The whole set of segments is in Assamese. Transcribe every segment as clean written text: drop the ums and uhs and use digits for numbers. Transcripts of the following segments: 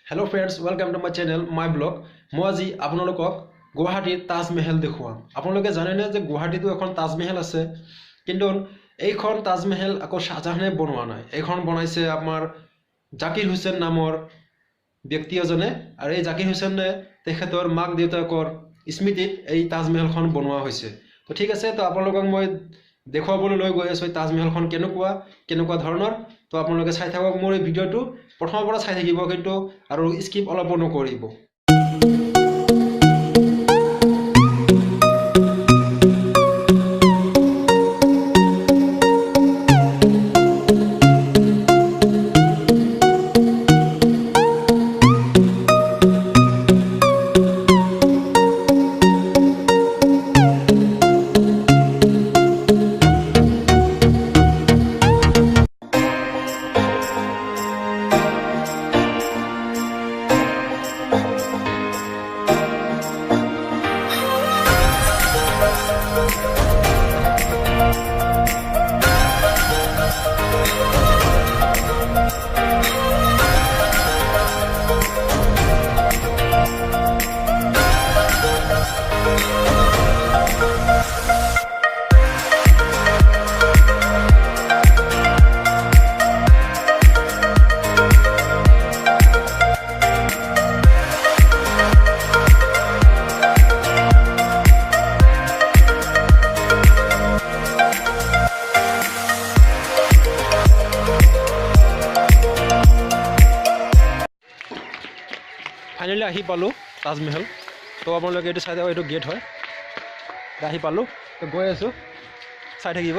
Hello friends, welcome to my channel, my blog. মই আজি আপোনালোকক গুৱাহাটীৰ তাজমহল দেখুৱাম। আপোনালোকে জানে নে যে গুৱাহাটীতো এখন তাজমহল আছে, কিন্তু এইখন তাজমহল আকৌ শাহজাহানে বনোৱা নাই। এইখন বনাইছে আমাৰ জাকিৰ হুছেইন নামৰ ব্যক্তি এজনে, আৰু এই জাকিৰ হুছেইনে তেখেতৰ মাক দেউতাকৰ স্মৃতিত এই তাজমহলখন বনোৱা হৈছে। তো ঠিক আছে, তো আপোনালোকক মই দেখুৱাবলৈ লৈ গৈ আছোঁ তাজমহলখন কেনেকুৱা ধৰণৰ। তো আপোনালোকে চাই থাকক মোৰ এই ভিডিঅ'টো, প্ৰথমৰ পৰা চাই থাকিব কিন্তু, আৰু স্কিপ অলপো নকৰিব। ফাইনেলি আহি পালোঁ তাজমহল। তো আপোনালোকে এইটো চাই থাকক, এইটো গেট হয়। আহি পালোঁ, তো গৈ আছোঁ, চাই থাকিব।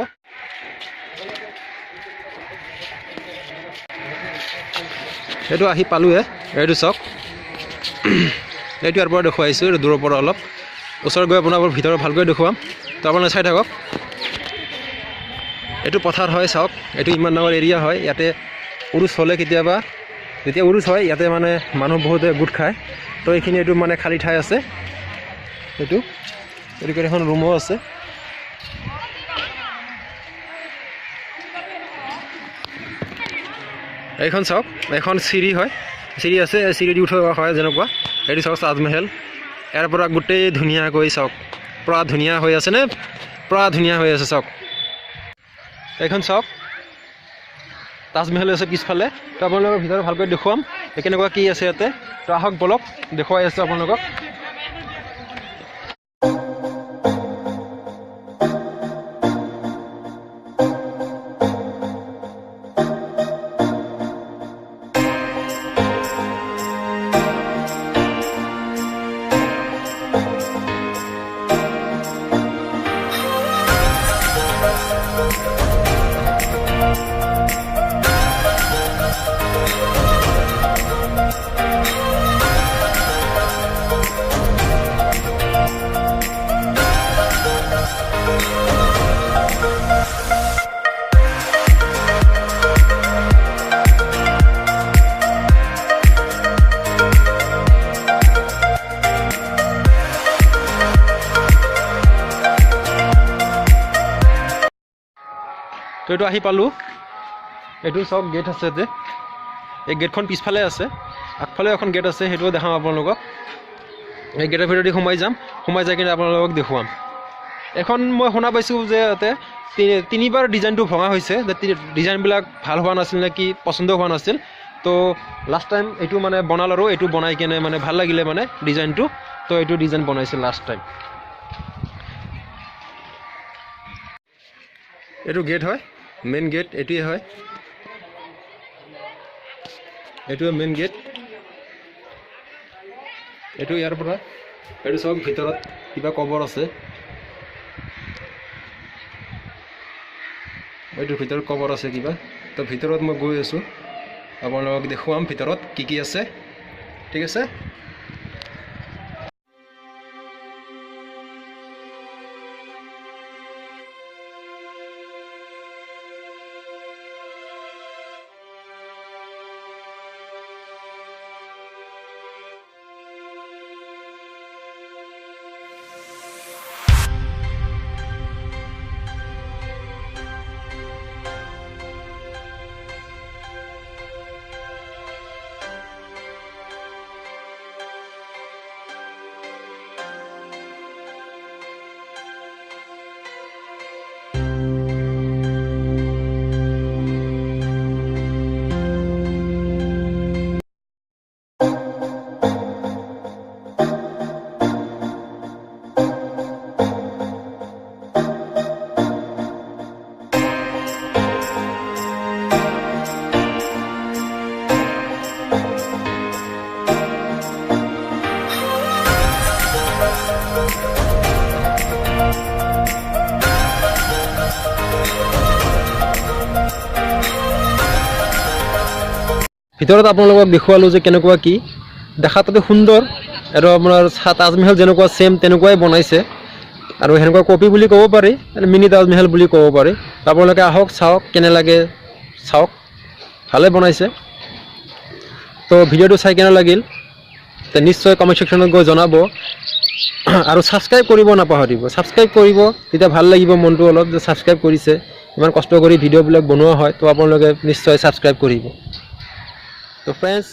এইটো আহি পালোঁহে, এইটো চাওক। এইটো ইয়াৰ পৰা দেখুৱাইছোঁ, এইটো দূৰৰ পৰা অলপ। ওচৰত গৈ আপোনালোকৰ ভিতৰত ভালকৈ দেখুৱাম, তো আপোনালোকে চাই থাকক। এইটো পথাৰ হয়, চাওক। এইটো ইমান ডাঙৰ এৰিয়া হয়। ইয়াতে উৰুচ হ'লে কেতিয়াবা, যেতিয়া উৰুচ হয় ইয়াতে মানে মানুহ বহুতে গোট খায়। তো এইখিনি এইটো মানে খালী ঠাই আছে। এইটো এখন ৰুমো আছে। এইখন চাওক, এখন চিৰি হয়, চিৰি আছে, চিৰি দি উঠোৱা হয় যেনেকুৱা। এইটো চাওক তাজমহল। ইয়াৰ পৰা গোটেই ধুনীয়াকৈ চাওক, পুৰা ধুনীয়া হৈ আছে নে? পুৰা ধুনীয়া হৈ আছে চাওক। এইখন চাওক, তাজমহল আছে পিছফালে। তো আপোনালোকৰ ভিতৰত ভালকৈ দেখুৱাম কেনেকুৱা কি আছে ইয়াতে। তো আহক বলক, দেখুৱাই আছোঁ আপোনালোকক। তো এইটো আহি পালোঁ। এইটো চাওক, গেট আছে যে, এই গেটখন পিছফালে আছে। আগফালে এখন গেট আছে, সেইটোও দেখাম আপোনালোকক। এই গেটৰ ভিতৰদি সোমাই যাম, সোমাই যাই কিনে আপোনালোকক দেখুৱাম। এখন মই শুনা পাইছোঁ যে ইয়াতে তিনিবাৰ ডিজাইনটো ভঙা হৈছে, যে ডিজাইনবিলাক ভাল হোৱা নাছিল নে কি, পচন্দ হোৱা নাছিল। তো লাষ্ট টাইম এইটো মানে বনাল, আৰু এইটো বনাই কিনে মানে ভাল লাগিলে মানে ডিজাইনটো। তো এইটো ডিজাইন বনাইছিল লাষ্ট টাইম। এইটো গেট হয়, মেইন গেট এইটোৱে হয়। এইটোৱে মেইন গেট। এইটো ইয়াৰ পৰা, এইটো চাওক, ভিতৰত কিবা কবৰ আছে। এইটোৰ ভিতৰত কবৰ আছে কিবা। তো ভিতৰত মই গৈ আছোঁ, আপোনালোকক দেখুৱাম ভিতৰত কি কি আছে। ঠিক আছে। ভিতৰত আপোনালোকক দেখুৱালোঁ যে কেনেকুৱা কি দেখাত অতি সুন্দৰ আৰু আপোনাৰ তাজমহল যেনেকুৱা ছেম তেনেকুৱাই বনাইছে আৰু সেনেকুৱা কপি বুলি ক'ব পাৰি মিনি তাজমহল বুলি ক'ব পাৰি আপোনালোকে আহক চাওক কেনে লাগে চাওক ভালে বনাইছে তো ভিডিঅ'টো চাই কেনে লাগিল তো নিশ্চয় কমেণ্ট ছেকশ্যনত গৈ জনাব আৰু ছাবস্ক্ৰাইব কৰিব নাপাহৰিব ছাবস্ক্ৰাইব কৰিব তেতিয়া ভাল লাগিব মনটো অলপ যে ছাবস্ক্ৰাইব কৰিছে ইমান কষ্ট কৰি ভিডিঅ'বিলাক বনোৱা হয় তো আপোনালোকে নিশ্চয় ছাবস্ক্ৰাইব কৰিব তো ফ্ৰেণ্ডছ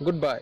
গুড বাই